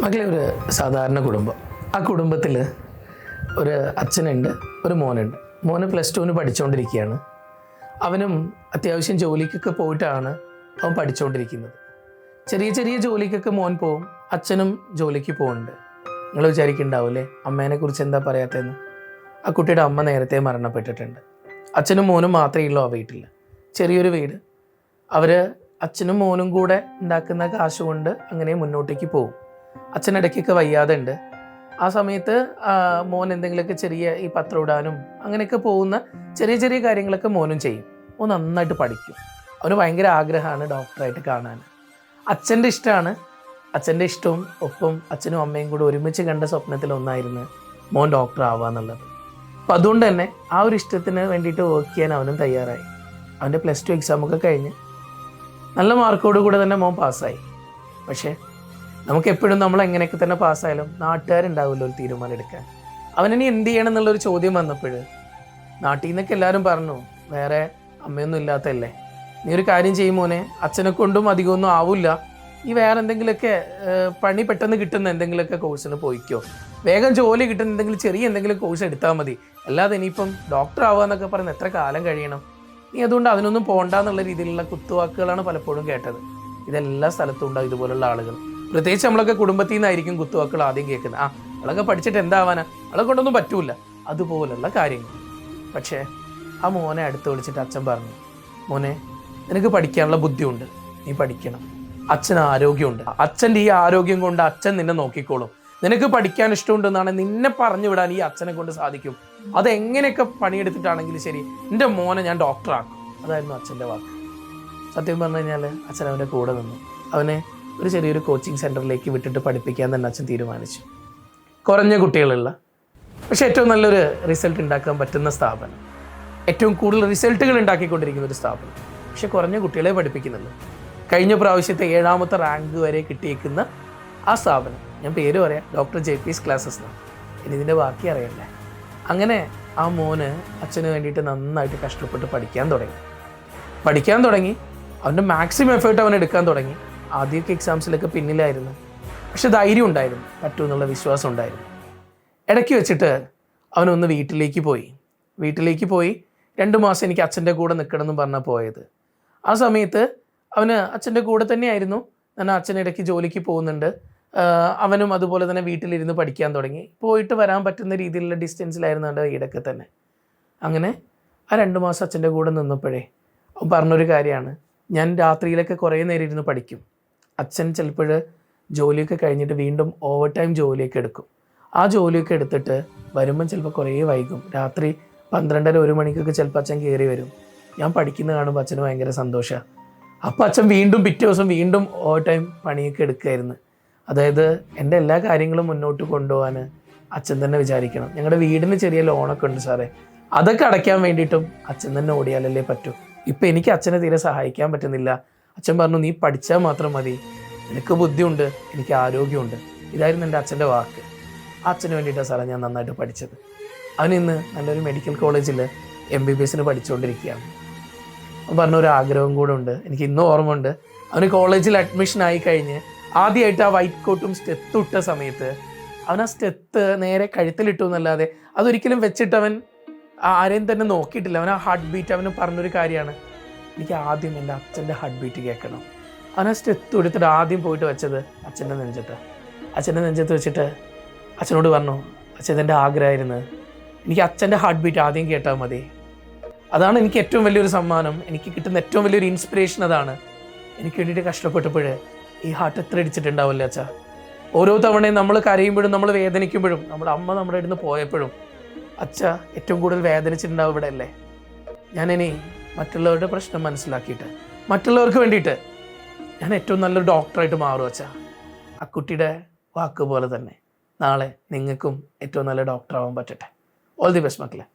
മക്കളെ ഒരു സാധാരണ കുടുംബം. ആ കുടുംബത്തിൽ ഒരു അച്ഛനുണ്ട്, ഒരു മോനുണ്ട്. മോന് +2 പഠിച്ചുകൊണ്ടിരിക്കുകയാണ്. അവനും അത്യാവശ്യം ജോലിക്കൊക്കെ പോയിട്ടാണ് അവൻ പഠിച്ചുകൊണ്ടിരിക്കുന്നത്. ചെറിയ ചെറിയ ജോലിക്കൊക്കെ മോൻ പോവും, അച്ഛനും ജോലിക്ക് പോകുന്നുണ്ട്. നിങ്ങൾ വിചാരിക്കുന്നുണ്ടാവില്ലേ അമ്മേനെക്കുറിച്ച് എന്താ പറയാത്തതെന്ന്. ആ കുട്ടിയുടെ അമ്മ നേരത്തെ മരണപ്പെട്ടിട്ടുണ്ട്. അച്ഛനും മോനും മാത്രമേ ഉള്ളൂ ആ വീട്ടിൽ. ചെറിയൊരു വീട്. അവർ അച്ഛനും മോനും കൂടെ ഉണ്ടാക്കുന്ന കാശ് കൊണ്ട് അങ്ങനെ മുന്നോട്ടേക്ക് പോകും. അച്ഛനിടയ്ക്കൊക്കെ വയ്യാതെ ഉണ്ട്. ആ സമയത്ത് മോൻ എന്തെങ്കിലുമൊക്കെ ചെറിയ ഈ പത്രം ഇടാനും അങ്ങനെയൊക്കെ പോകുന്ന ചെറിയ ചെറിയ കാര്യങ്ങളൊക്കെ മോനും ചെയ്യും. മോൻ നന്നായിട്ട് പഠിക്കും. അവന് ഭയങ്കര ആഗ്രഹമാണ് ഡോക്ടറായിട്ട് കാണാൻ. അച്ഛൻ്റെ ഇഷ്ടമാണ്. അച്ഛൻ്റെ ഇഷ്ടവും ഒപ്പം അച്ഛനും അമ്മയും കൂടെ ഒരുമിച്ച് കണ്ട സ്വപ്നത്തിലൊന്നായിരുന്നു മോൻ ഡോക്ടർ ആവുക എന്നുള്ളത്. അപ്പം അതുകൊണ്ട് തന്നെ ആ ഒരു ഇഷ്ടത്തിന് വേണ്ടിയിട്ട് വർക്ക് ചെയ്യാൻ അവനും തയ്യാറായി. അവൻ്റെ +2 എക്സാമൊക്കെ കഴിഞ്ഞ് നല്ല മാർക്കോട് കൂടെ തന്നെ മോൻ പാസ്സായി. പക്ഷേ നമുക്കെപ്പോഴും നമ്മൾ എങ്ങനെയൊക്കെ തന്നെ പാസ്സായാലും നാട്ടുകാരുണ്ടാവില്ല ഒരു തീരുമാനം എടുക്കാൻ. അവനിനി എന്ത് ചെയ്യണം എന്നുള്ളൊരു ചോദ്യം വന്നപ്പോൾ നാട്ടിൽ നിന്നൊക്കെ എല്ലാവരും പറഞ്ഞു, വേറെ അമ്മയൊന്നും ഇല്ലാത്തല്ലേ, നീ ഒരു കാര്യം ചെയ്യും മോനെ, അച്ഛനെ കൊണ്ടും അധികമൊന്നും ആവില്ല, ഈ വേറെ എന്തെങ്കിലുമൊക്കെ പണി പെട്ടെന്ന് കിട്ടുന്ന എന്തെങ്കിലുമൊക്കെ കോഴ്സിന് പോയിക്കോ, വേഗം ജോലി കിട്ടുന്ന എന്തെങ്കിലും ചെറിയ എന്തെങ്കിലും കോഴ്സ് എടുത്താൽ മതി, അല്ലാതെ ഇനിയിപ്പം ഡോക്ടർ ആവുക എന്നൊക്കെ പറഞ്ഞ് എത്ര കാലം കഴിയണം, നീ അതുകൊണ്ട് അതിനൊന്നും പോകണ്ട എന്നുള്ള രീതിയിലുള്ള കുത്തുവാക്കുകളാണ് പലപ്പോഴും കേട്ടത്. ഇതെല്ലാ സ്ഥലത്തും ഉണ്ടാവും ഇതുപോലുള്ള ആളുകൾ. പ്രത്യേകിച്ച് നമ്മളൊക്കെ കുടുംബത്തിൽ നിന്നായിരിക്കും കുത്തുവാക്കുകൾ ആദ്യം കേൾക്കുന്നത്. അവളൊക്കെ പഠിച്ചിട്ട് എന്താവാനാ, അവളെ കൊണ്ടൊന്നും പറ്റൂല, അതുപോലുള്ള കാര്യങ്ങൾ. പക്ഷേ ആ മോനെ അടുത്ത് വിളിച്ചിട്ട് അച്ഛൻ പറഞ്ഞു, മോനെ നിനക്ക് പഠിക്കാനുള്ള ബുദ്ധിയുണ്ട്, നീ പഠിക്കണം, അച്ഛന് ആരോഗ്യമുണ്ട്, അച്ഛൻ്റെ ഈ ആരോഗ്യം കൊണ്ട് അച്ഛൻ നിന്നെ നോക്കിക്കോളും, നിനക്ക് പഠിക്കാൻ ഇഷ്ടമുണ്ടെന്നാണ് നിന്നെ പറഞ്ഞു വിടാൻ ഈ അച്ഛനെ കൊണ്ട് സാധിക്കും, അതെങ്ങനെയൊക്കെ പണിയെടുത്തിട്ടാണെങ്കിലും ശരി എൻ്റെ മോനെ ഞാൻ ഡോക്ടറാക്കും. അതായിരുന്നു അച്ഛൻ്റെ വാക്ക്. സത്യം പറഞ്ഞു കഴിഞ്ഞാൽ അച്ഛൻ അവൻ്റെ കൂടെ നിന്നു. അവനെ ഒരു ചെറിയൊരു കോച്ചിങ് സെൻറ്ററിലേക്ക് വിട്ടിട്ട് പഠിപ്പിക്കാൻ തന്നെ അച്ഛൻ തീരുമാനിച്ചു. കുറഞ്ഞ കുട്ടികളുള്ള പക്ഷേ ഏറ്റവും നല്ലൊരു റിസൾട്ട് ഉണ്ടാക്കാൻ പറ്റുന്ന സ്ഥാപനം, ഏറ്റവും കൂടുതൽ റിസൾട്ടുകൾ ഉണ്ടാക്കിക്കൊണ്ടിരിക്കുന്ന ഒരു സ്ഥാപനം, പക്ഷെ കുറഞ്ഞ കുട്ടികളെ പഠിപ്പിക്കുന്നുള്ളൂ. കഴിഞ്ഞ പ്രാവശ്യത്തെ 7ാമത്തെ റാങ്ക് വരെ കിട്ടിയേക്കുന്ന ആ സ്ഥാപനം, ഞാൻ പേര് പറയാം, ഡോക്ടർ JP's ക്ലാസ്സസ് എന്നാണ്. ഇനി ഇതിൻ്റെ ബാക്കി അറിയണ്ടേ. അങ്ങനെ ആ മോന് അച്ഛന് വേണ്ടിയിട്ട് നന്നായിട്ട് കഷ്ടപ്പെട്ട് പഠിക്കാൻ തുടങ്ങി. അവൻ്റെ മാക്സിമം എഫേർട്ട് അവൻ എടുക്കാൻ തുടങ്ങി. ആദ്യമൊക്കെ എക്സാംസിലൊക്കെ പിന്നിലായിരുന്നു, പക്ഷെ ധൈര്യം ഉണ്ടായിരുന്നു, പറ്റുമെന്നുള്ള വിശ്വാസം ഉണ്ടായിരുന്നു. ഇടയ്ക്ക് വെച്ചിട്ട് അവനൊന്ന് വീട്ടിലേക്ക് പോയി 2 മാസം എനിക്ക് അച്ഛൻ്റെ കൂടെ നിൽക്കണമെന്ന് പറഞ്ഞാൽ പോയത്. ആ സമയത്ത് അവന് അച്ഛൻ്റെ കൂടെ തന്നെയായിരുന്നു. ഞാൻ അച്ഛനിടയ്ക്ക് ജോലിക്ക് പോകുന്നുണ്ട്, അവനും അതുപോലെ തന്നെ വീട്ടിലിരുന്ന് പഠിക്കാൻ തുടങ്ങി. പോയിട്ട് വരാൻ പറ്റുന്ന രീതിയിലുള്ള ഡിസ്റ്റൻസിലായിരുന്നു എൻ്റെ വീടൊക്കെ തന്നെ. അങ്ങനെ ആ 2 മാസം അച്ഛൻ്റെ കൂടെ നിന്നപ്പോഴേ അവൻ പറഞ്ഞൊരു കാര്യമാണ്, ഞാൻ രാത്രിയിലൊക്കെ കുറേ നേരം ഇരുന്ന് പഠിക്കും. അച്ഛൻ ചിലപ്പോൾ ജോലിയൊക്കെ കഴിഞ്ഞിട്ട് വീണ്ടും ഓവർ ടൈം ജോലിയൊക്കെ എടുക്കും. ആ ജോലിയൊക്കെ എടുത്തിട്ട് വരുമ്പം ചിലപ്പോൾ കുറേ വൈകും. രാത്രി 12:30-1 മണിക്കൊക്കെ ചിലപ്പോൾ അച്ഛൻ കയറി വരും. ഞാൻ പഠിക്കുന്നത് കാണുമ്പോൾ അച്ഛന് ഭയങ്കര സന്തോഷമാണ്. അപ്പോൾ അച്ഛൻ വീണ്ടും പിറ്റേ ദിവസം വീണ്ടും ഓവർ ടൈം പണിയൊക്കെ എടുക്കുമായിരുന്നു. അതായത് എൻ്റെ എല്ലാ കാര്യങ്ങളും മുന്നോട്ട് കൊണ്ടുപോകാൻ അച്ഛൻ തന്നെ വിചാരിക്കണം. ഞങ്ങളുടെ വീടിന് ചെറിയ ലോണൊക്കെ ഉണ്ട് സാറേ, അതൊക്കെ അടയ്ക്കാൻ വേണ്ടിയിട്ടും അച്ഛൻ തന്നെ ഓടിയാലല്ലേ പറ്റൂ. ഇപ്പം എനിക്ക് അച്ഛനെ തീരെ സഹായിക്കാൻ പറ്റുന്നില്ല. അച്ഛൻ പറഞ്ഞു, നീ പഠിച്ചാൽ മാത്രം മതി, എനിക്ക് ബുദ്ധിയുണ്ട്, എനിക്ക് ആരോഗ്യമുണ്ട്. ഇതായിരുന്നു എൻ്റെ അച്ഛൻ്റെ വാക്ക്. ആ അച്ഛന് വേണ്ടിയിട്ടാണ് സാറേ ഞാൻ നന്നായിട്ട് പഠിച്ചത്. അവനിന്ന് നല്ലൊരു മെഡിക്കൽ കോളേജിൽ MBBSന് പഠിച്ചുകൊണ്ടിരിക്കുകയാണ്. അവൻ പറഞ്ഞൊരു ആഗ്രഹം കൂടെ ഉണ്ട്, എനിക്ക് ഇന്നും ഓർമ്മ ഉണ്ട്. അവന് കോളേജിൽ അഡ്മിഷൻ ആയി കഴിഞ്ഞ് ആദ്യമായിട്ട് ആ വൈറ്റ് കോട്ടും സ്റ്റെത്തും ഇട്ട സമയത്ത് അവൻ ആ സ്റ്റെത്ത് നേരെ കഴുത്തിലിട്ടു എന്നല്ലാതെ അതൊരിക്കലും വെച്ചിട്ട് അവൻ ആരെയും തന്നെ നോക്കിയിട്ടില്ല. അവൻ ആ ഹാർട്ട് ബീറ്റ് അവന് പറഞ്ഞൊരു കാര്യമാണ്, എനിക്ക് ആദ്യം എൻ്റെ അച്ഛൻ്റെ ഹാർട്ട് ബീറ്റ് കേൾക്കണം. അവൻ ആ സ്റ്റെത്ത് എടുത്തിട്ട് ആദ്യം പോയിട്ട് വെച്ചത് അച്ഛൻ്റെ നെഞ്ചത്ത് വെച്ചിട്ട് അച്ഛനോട് പറഞ്ഞു, അച്ഛൻ എൻ്റെ ആഗ്രഹമായിരുന്നു, എനിക്ക് അച്ഛൻ്റെ ഹാർട്ട് ബീറ്റ് ആദ്യം കേട്ടാൽ മതി. അതാണ് എനിക്ക് ഏറ്റവും വലിയൊരു സമ്മാനം, എനിക്ക് കിട്ടുന്ന ഏറ്റവും വലിയൊരു ഇൻസ്പിറേഷൻ അതാണ്. എനിക്ക് വേണ്ടിയിട്ട് കഷ്ടപ്പെട്ടപ്പോൾ ഈ ഹാർട്ട് എത്ര ഇടിച്ചിട്ടുണ്ടാവില്ല അച്ഛാ. ഓരോ തവണയും നമ്മൾ കരയുമ്പോഴും നമ്മൾ വേദനിക്കുമ്പോഴും നമ്മുടെ അമ്മ നമ്മുടെ അടുത്ത് പോയപ്പോഴും അച്ഛ ഏറ്റവും കൂടുതൽ വേദനിച്ചിട്ടുണ്ടാവും ഇവിടെ അല്ലേ. ഞാനിനി മറ്റുള്ളവരുടെ പ്രശ്നം മനസ്സിലാക്കിയിട്ട് മറ്റുള്ളവർക്ക് വേണ്ടിയിട്ട് ഞാൻ ഏറ്റവും നല്ലൊരു ഡോക്ടറായിട്ട് മാറും അച്ഛാ. ആ കുട്ടിയുടെ വാക്ക് പോലെ തന്നെ നാളെ നിങ്ങൾക്കും ഏറ്റവും നല്ല ഡോക്ടറാവാൻ പറ്റട്ടെ. ഓൾ ദി ബെസ്റ്റ് മക്കളെ.